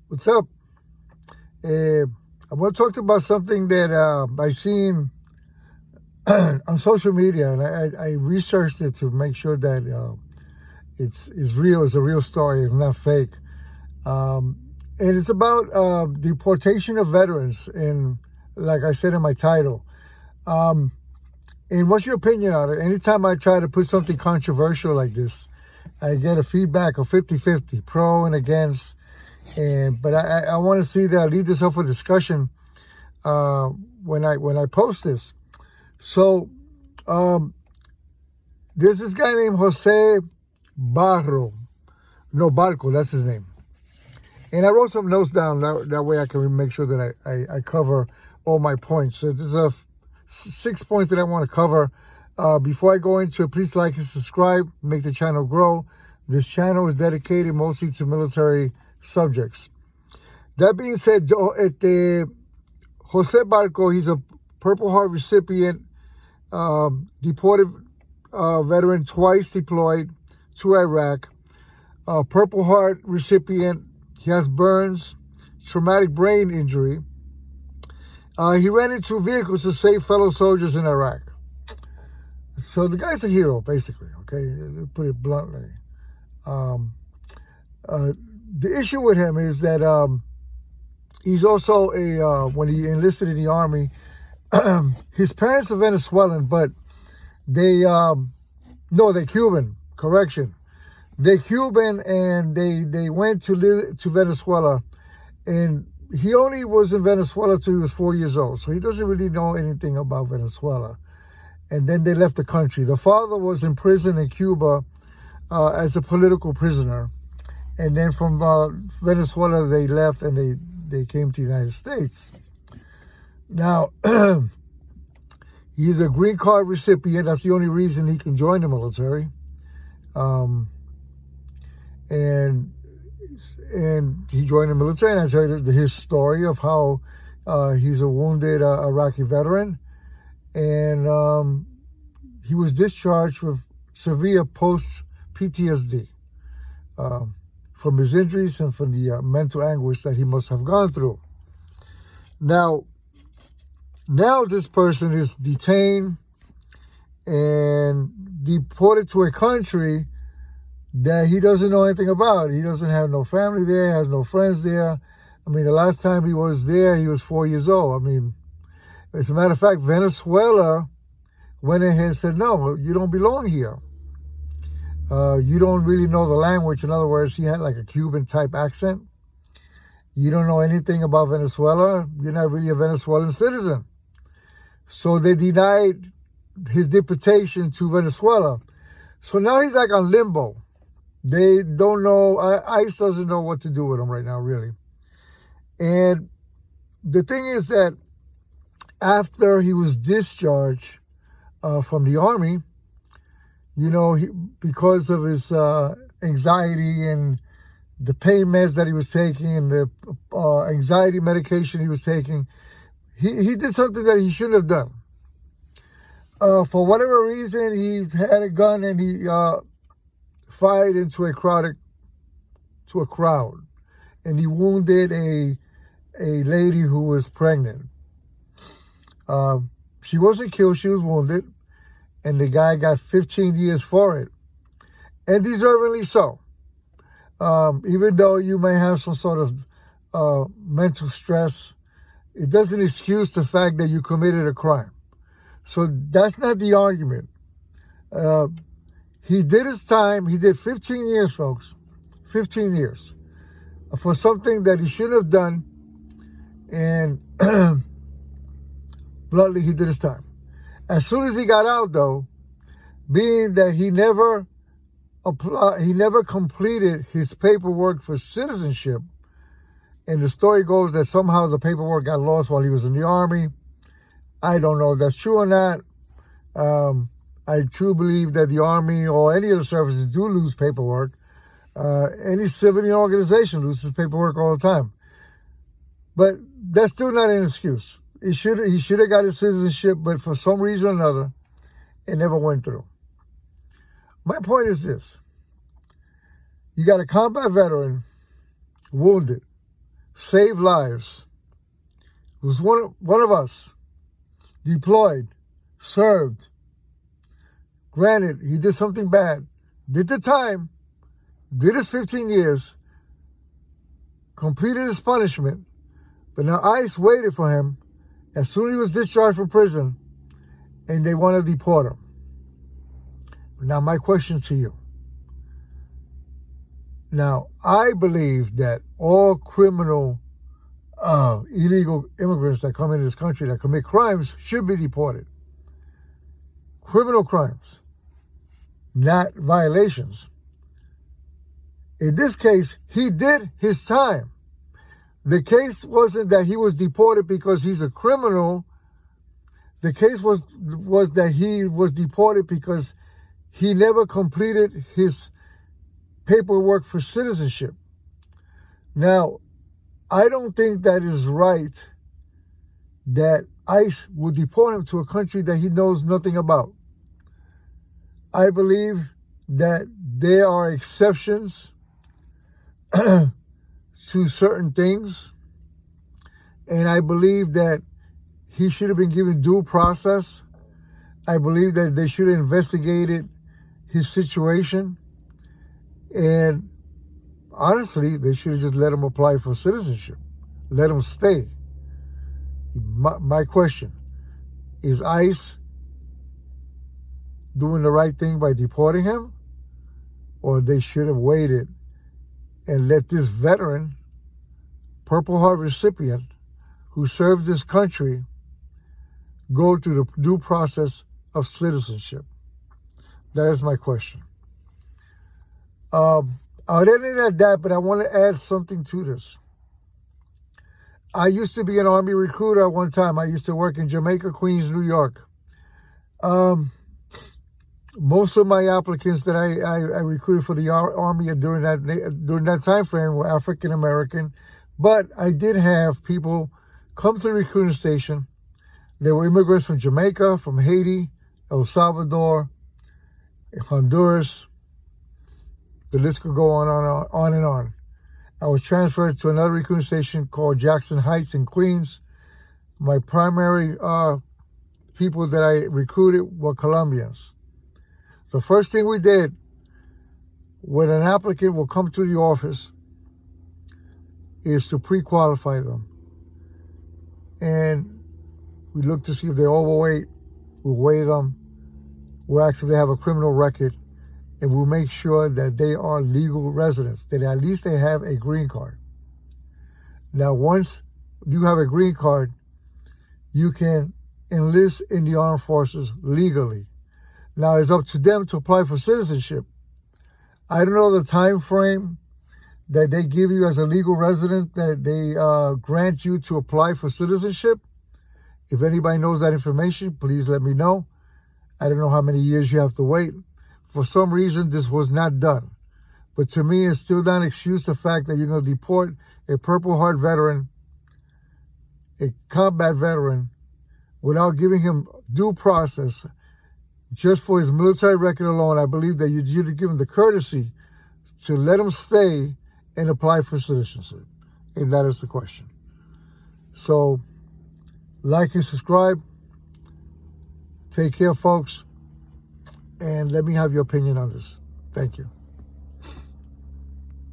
What's up? I want to talk about something that I seen on social media, and I researched it to make sure that it's real. It's a real story. It's not fake. Um, and it's about deportation of veterans. And like I said in my title, um, and what's your opinion on it? Anytime I try to put something controversial like this, I get a feedback of 50-50, pro and against. But I want to see that I leave this up for discussion when I post this. So there's this guy named Jose Barco, that's his name. And I wrote some notes down, that way I can make sure that I cover all my points. So there's 6 points that I want to cover. Before I go into it, please like and subscribe, make the channel grow. This channel is dedicated mostly to military subjects. That being said, Jose Barco, he's a Purple Heart recipient, deported veteran, twice deployed to Iraq, Purple Heart recipient. He has burns, traumatic brain injury. He ran into vehicles to save fellow soldiers in Iraq. So the guy's a hero, basically, okay, to put it bluntly. The issue with him is that he's also when he enlisted in the Army, his parents are Venezuelan, but they're Cuban, correction. They're Cuban, and they went to Venezuela, and he only was in Venezuela till he was 4 years old, so he doesn't really know anything about Venezuela. And then they left the country. The father was in prison in Cuba as a political prisoner. And then from Venezuela, they left and they came to the United States. Now, he's a green card recipient. That's the only reason he can join the military. And he joined the military, and I heard his story of how he's a wounded Iraqi veteran. And he was discharged with severe post-PTSD from his injuries and from the mental anguish that he must have gone through. Now this person is detained and deported to a country that he doesn't know anything about. He doesn't have no family there, has no friends there. I mean, the last time he was there, he was 4 years old. I mean, as a matter of fact, Venezuela went ahead and said, no, you don't belong here. You don't really know the language. In other words, he had like a Cuban-type accent. You don't know anything about Venezuela. You're not really a Venezuelan citizen. So they denied his deportation to Venezuela. So now he's like on limbo. They don't know, ICE doesn't know what to do with him right now, really. And the thing is that after he was discharged from the Army, because of his anxiety and the pain meds that he was taking and the anxiety medication he was taking, he did something that he shouldn't have done. For whatever reason, he had a gun and he fired into a crowd, and he wounded a lady who was pregnant. She wasn't killed, she was wounded, and the guy got 15 years for it, and deservingly so. Even though you may have some sort of mental stress, it doesn't excuse the fact that you committed a crime. So that's not the argument. He did his time. He did 15 years, folks. 15 years. For something that he shouldn't have done. And bluntly, he did his time. As soon as he got out, though, being that he never completed his paperwork for citizenship, and the story goes that somehow the paperwork got lost while he was in the Army. I don't know if that's true or not. I truly believe that the Army or any of the services do lose paperwork. Any civilian organization loses paperwork all the time. But that's still not an excuse. He should have got his citizenship, but for some reason or another, it never went through. My point is this. You got a combat veteran, wounded, saved lives. It was one of us, deployed, served. Granted, he did something bad, did the time, did his 15 years, completed his punishment, but now ICE waited for him as soon as he was discharged from prison, and they want to deport him. Now, my question to you. Now, I believe that all criminal, illegal immigrants that come into this country that commit crimes should be deported. Criminal crimes, not violations. In this case, he did his time. The case wasn't that he was deported because he's a criminal. The case was that he was deported because he never completed his paperwork for citizenship. Now, I don't think that is right that ICE will deport him to a country that he knows nothing about. I believe that there are exceptions to certain things, and I believe that he should have been given due process. I believe that they should have investigated his situation, and honestly, they should have just let him apply for citizenship, let him stay. My question, is ICE doing the right thing by deporting him, or they should have waited and let this veteran, Purple Heart recipient, who served this country, go through the due process of citizenship? That is my question. I'll end it at that, but I want to add something to this. I used to be an Army recruiter at one time. I used to work in Jamaica, Queens, New York. Most of my applicants that I recruited for the Army during that time frame were African American, but I did have people come to the recruiting station. They were immigrants from Jamaica, from Haiti, El Salvador, Honduras. The list could go on and on. I was transferred to another recruiting station called Jackson Heights in Queens. My primary people that I recruited were Colombians. The first thing we did when an applicant will come to the office is to pre-qualify them. And we look to see if they're overweight. We'll weigh them. We'll ask if they have a criminal record. And we'll make sure that they are legal residents, that at least they have a green card. Now, once you have a green card, you can enlist in the armed forces legally. Now, it's up to them to apply for citizenship. I don't know the time frame that they give you as a legal resident, that they grant you to apply for citizenship. If anybody knows that information, please let me know. I don't know how many years you have to wait. For some reason, this was not done. But to me, it's still not an excuse the fact that you're going to deport a Purple Heart veteran, a combat veteran, without giving him due process. Just for his military record alone, I believe that you should give him the courtesy to let him stay and apply for citizenship. And that is the question. So, like and subscribe. Take care, folks. And let me have your opinion on this. Thank you.